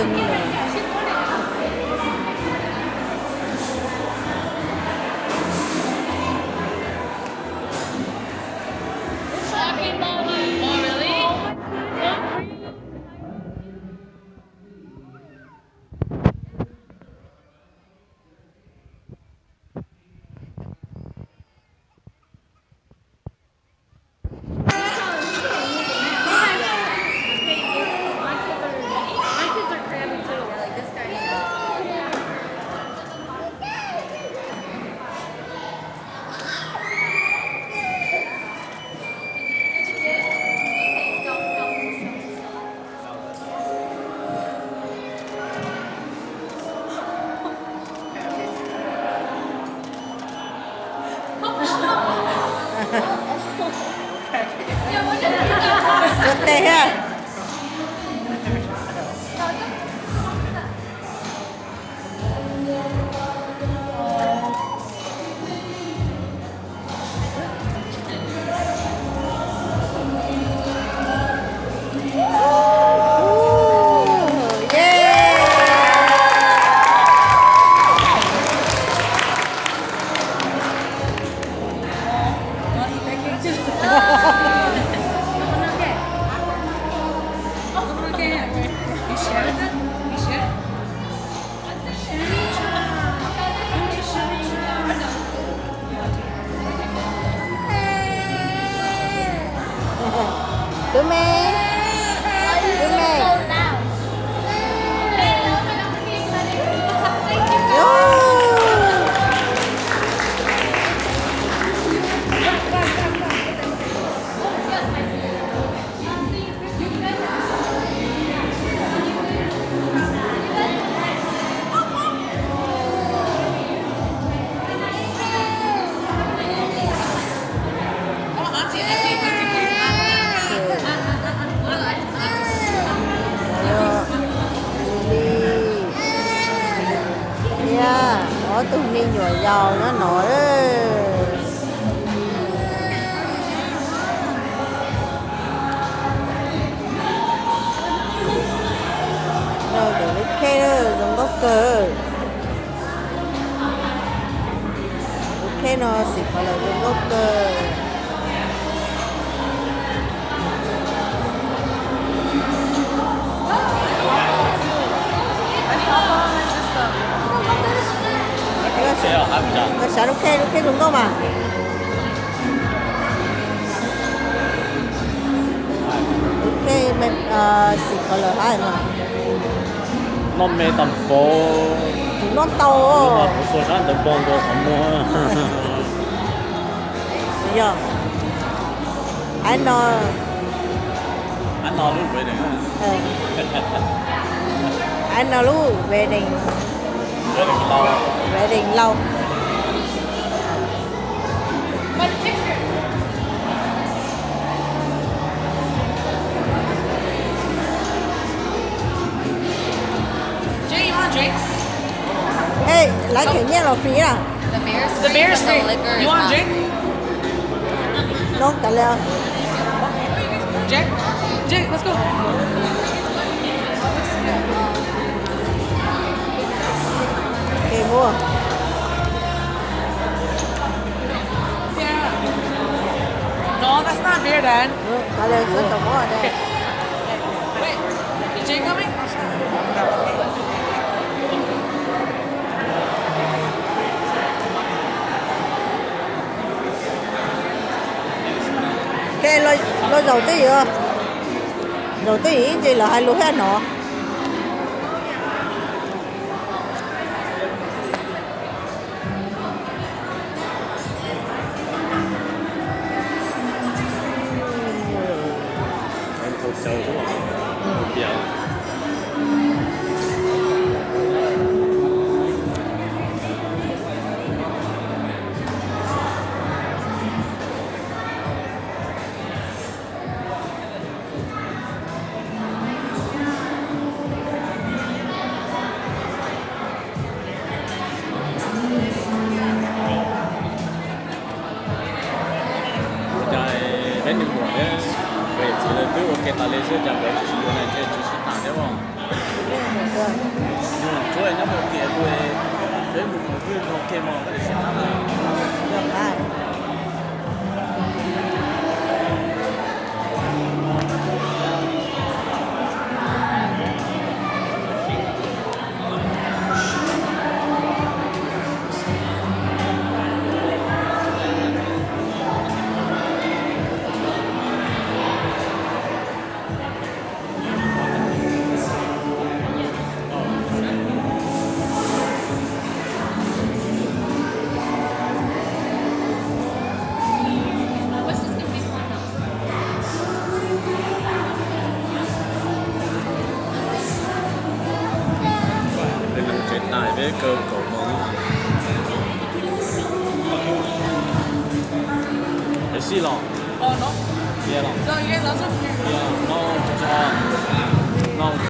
từng rồi. Rất tệ ha. Đứa mẹ. Đứa mẹ. Nó tôi đi nhồi dầu nó nổi rồi để nó khe giống gốc cờ khe nó xịt vào là giống gốc cờ Cái sợ nó khe đúng không à? Khe mình xịt vào là hai mà. Nó mê tầm phố. Nó to. Một số sáng tầm bông đồ không mua. Bây giờ. Anh nói lúc về định. Anh nói lúc về định. Về định lâu. Hey, lấy kiểu như là phí à? The beer's free. You want a drink? Nó cả leo. Jack? Jack, let's go. Okay, mua. No, that's not beer, Dad. Cả leo rất là mua ở đây. Wait, is Jay coming? Cái lo dầu tí chưa? Dầu tí gì là hai lúa hết nó. OK 嗎？跟住選啦。เลือกได้ 你能最大的一個狗貓。你試咯， Oh no. 嘢咯。 So you guys also